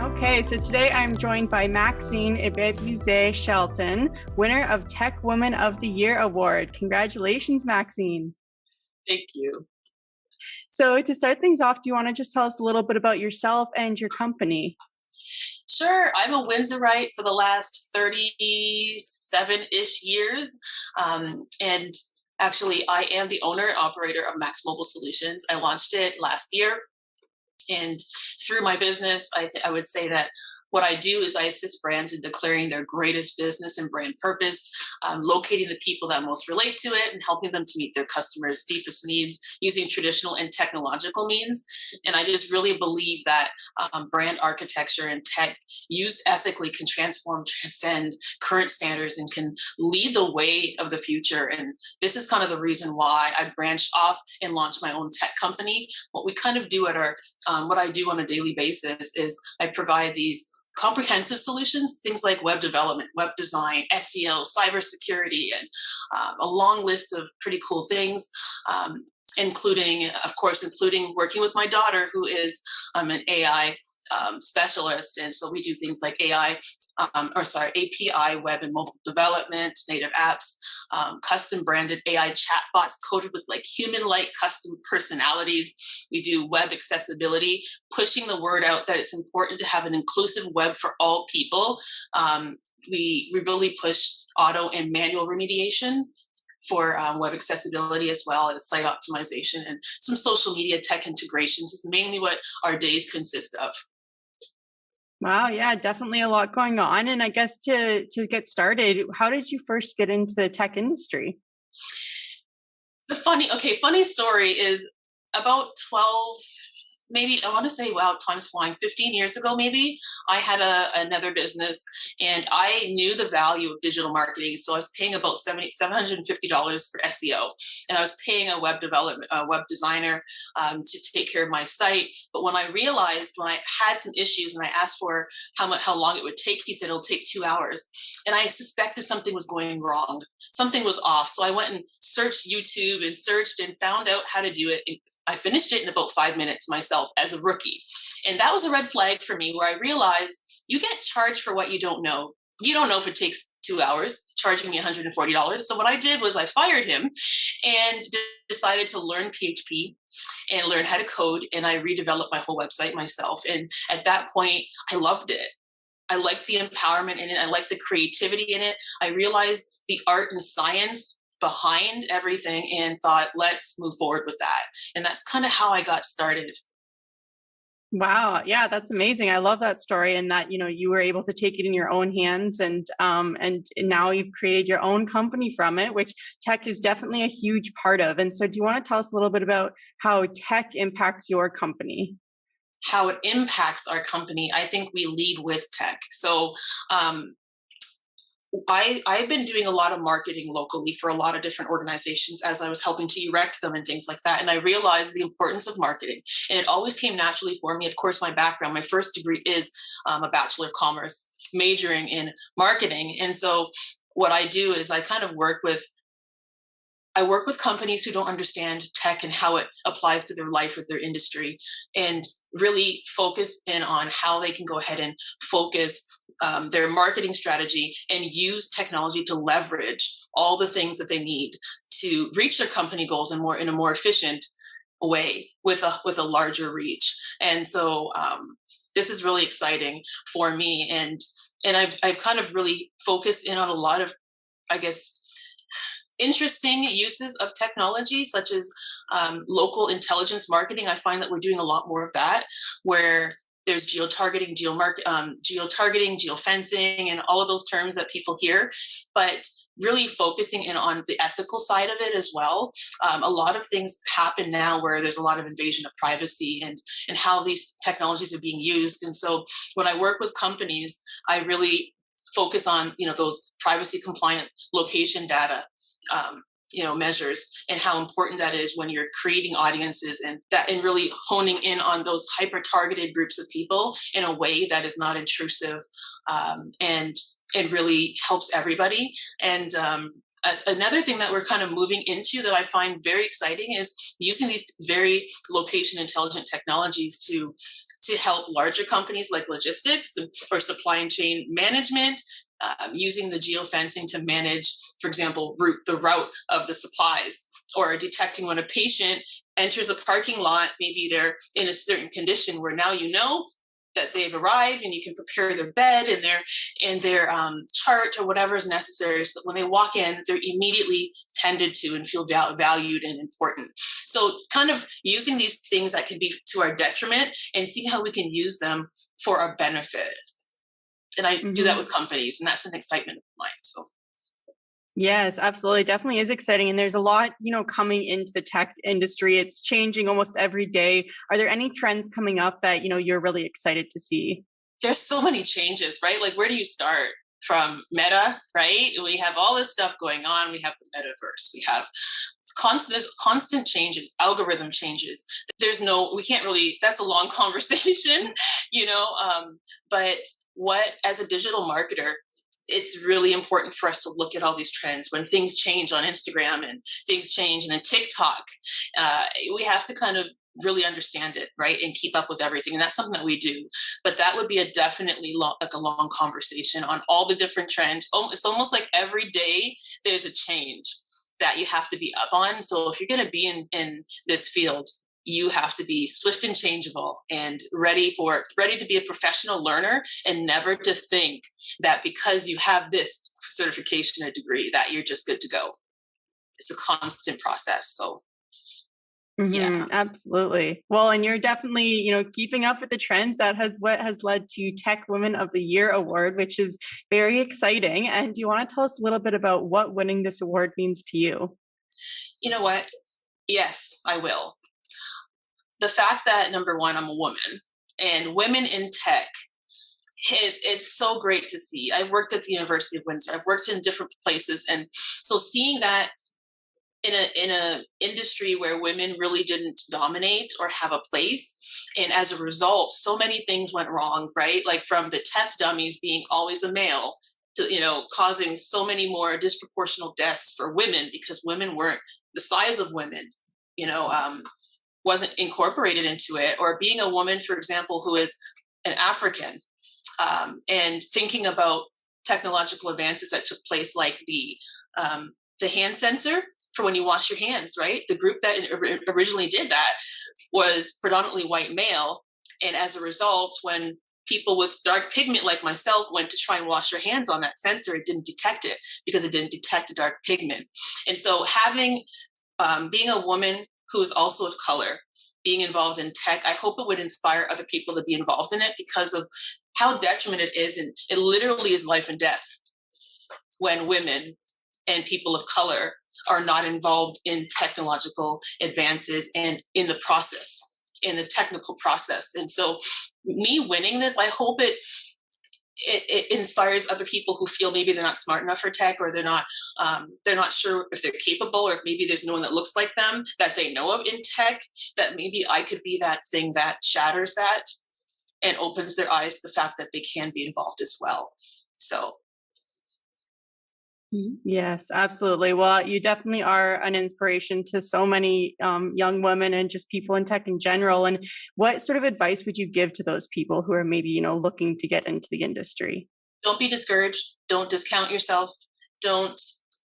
Okay, so today I'm joined by Maxine Ibebuze-Shelton, winner of Tech Woman of the Year Award. Congratulations, Maxine. Thank you. So to start things off, do you want to just tell us a little bit about yourself and your company? Sure. I'm a Windsorite for the last 37-ish years. And actually, I am the owner and operator of Max Mobile Solutions. I launched it last year. And through my business, I would say that what I do is I assist brands in declaring their greatest business and brand purpose, locating the people that most relate to it and helping them to meet their customers' deepest needs using traditional and technological means. And I just really believe that brand architecture and tech used ethically can transcend current standards and can lead the way of the future. And this is kind of the reason why I branched off and launched my own tech company. What we kind of do at what I do on a daily basis is I provide these comprehensive solutions, things like web development, web design, SEO, cybersecurity, and a long list of pretty cool things, including working with my daughter, who is an AI specialist. And so we do things like API, web and mobile development, native apps, custom branded AI chatbots coded with like human-like custom personalities. We do web accessibility, pushing the word out that it's important to have an inclusive web for all people. We really push auto and manual remediation for web accessibility, as well as site optimization and some social media tech integrations is mainly what our days consist of. Wow, yeah, definitely a lot going on. And I guess to get started, how did you first get into the tech industry? The funny story is about 12, maybe I want to say, wow, time's flying, 15 years ago, maybe, I had another business and I knew the value of digital marketing. So I was paying about $750 for SEO. And I was paying a web designer to take care of my site. But when I had some issues and I asked for how long it would take, he said, it'll take 2 hours. And I suspected something was going wrong. Something was off. So I went and searched YouTube and found out how to do it. And I finished it in about 5 minutes myself as a rookie. And that was a red flag for me, where I realized you get charged for what you don't know. You don't know if it takes 2 hours, charging me $140. So what I did was I fired him and decided to learn PHP and learn how to code. And I redeveloped my whole website myself. And at that point, I loved it. I liked the empowerment in it. I liked the creativity in it. I realized the art and science behind everything and thought, let's move forward with that. And that's kind of how I got started. Wow. Yeah, that's amazing. I love that story, and that, you were able to take it in your own hands, and now you've created your own company from it, which tech is definitely a huge part of. And so do you want to tell us a little bit about how tech impacts your company? How it impacts our company, I think we lead with tech. So I've been doing a lot of marketing locally for a lot of different organizations as I was helping to erect them and things like that. And I realized the importance of marketing. And it always came naturally for me. Of course, my background, my first degree is a Bachelor of Commerce, majoring in marketing. And so what I do is I work with companies who don't understand tech and how it applies to their life or their industry, and really focus in on how they can go ahead and focus their marketing strategy and use technology to leverage all the things that they need to reach their company goals in a more efficient way with a larger reach. And so this is really exciting for me. And I've kind of really focused in on a lot of, I guess, interesting uses of technology, such as local intelligence marketing. I find that we're doing a lot more of that, where there's geotargeting, geofencing, and all of those terms that people hear, but really focusing in on the ethical side of it as well. A lot of things happen now where there's a lot of invasion of privacy and how these technologies are being used. And so when I work with companies, I really focus on those privacy compliant location data measures, and how important that is when you're creating audiences, and really honing in on those hyper targeted groups of people in a way that is not intrusive, and it really helps everybody. And Another thing that we're kind of moving into that I find very exciting is using these very location intelligent technologies to help larger companies like logistics or supply chain management, using the geofencing to manage, for example, the route of the supplies, or detecting when a patient enters a parking lot, maybe they're in a certain condition where now you know that they've arrived and you can prepare their bed and their chart or whatever is necessary, so that when they walk in, they're immediately tended to and feel valued and important. So kind of using these things that can be to our detriment and seeing how we can use them for our benefit. And I do that with companies, and that's an excitement of mine. So. Yes, absolutely. Definitely is exciting. And there's a lot, coming into the tech industry. It's changing almost every day. Are there any trends coming up that, you're really excited to see? There's so many changes, right? Like, where do you start? From Meta, right? We have all this stuff going on. We have the metaverse. We have there's constant changes, algorithm changes. We can't really, that's a long conversation, but as a digital marketer, it's really important for us to look at all these trends. When things change on Instagram and things change and then TikTok, we have to kind of really understand it, right? And keep up with everything. And that's something that we do. But that would be a long conversation on all the different trends. It's almost like every day there's a change that you have to be up on. So if you're going to be in this field, you have to be swift and changeable and ready to be a professional learner, and never to think that because you have this certification or degree that you're just good to go. It's a constant process. So yeah, absolutely. Well, and you're definitely, keeping up with the trends. That what has led to Tech Women of the Year award, which is very exciting. And do you want to tell us a little bit about what winning this award means to you? You know what? Yes, I will. The fact that, number one, I'm a woman, and women in tech, it's so great to see. I've worked at the University of Windsor. I've worked in different places. And so seeing that in a industry where women really didn't dominate or have a place, and as a result, so many things went wrong, right? Like from the test dummies being always a male to, causing so many more disproportional deaths for women because women weren't the size of women, wasn't incorporated into it, or being a woman, for example, who is an African, and thinking about technological advances that took place, like the hand sensor for when you wash your hands, right? The group that originally did that was predominantly white male. And as a result, when people with dark pigment like myself went to try and wash their hands on that sensor, it didn't detect it because it didn't detect the dark pigment. And so being a woman who is also of color, being involved in tech, I hope it would inspire other people to be involved in it, because of how detriment it is. And it literally is life and death when women and people of color are not involved in technological advances and in the technical process. And so me winning this, I hope it inspires other people who feel maybe they're not smart enough for tech, or they're not sure if they're capable, or if maybe there's no one that looks like them that they know of in tech, that maybe I could be that thing that shatters that and opens their eyes to the fact that they can be involved as well. So. Yes, absolutely. Well, you definitely are an inspiration to so many young women and just people in tech in general. And what sort of advice would you give to those people who are maybe, looking to get into the industry? Don't be discouraged. Don't discount yourself. Don't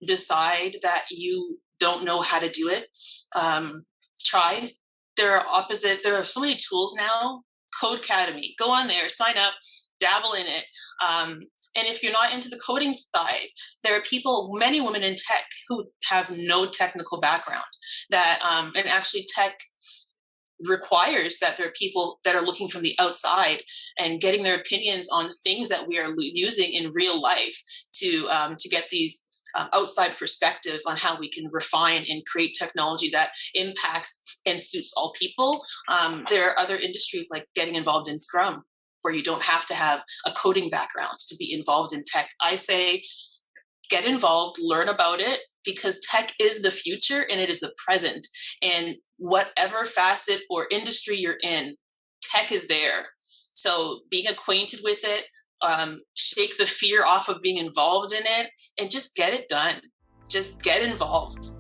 decide that you don't know how to do it. Try. There are so many tools now. Codecademy. Go on there, sign up, dabble in it. And if you're not into the coding side, there are many women in tech who have no technical background, and actually tech requires that there are people that are looking from the outside and getting their opinions on things that we are using in real life to get these outside perspectives on how we can refine and create technology that impacts and suits all people. There are other industries like getting involved in Scrum, where you don't have to have a coding background to be involved in tech. I say, get involved, learn about it, because tech is the future and it is the present. And whatever facet or industry you're in, tech is there. So being acquainted with it, shake the fear off of being involved in it, and just get it done. just get involved.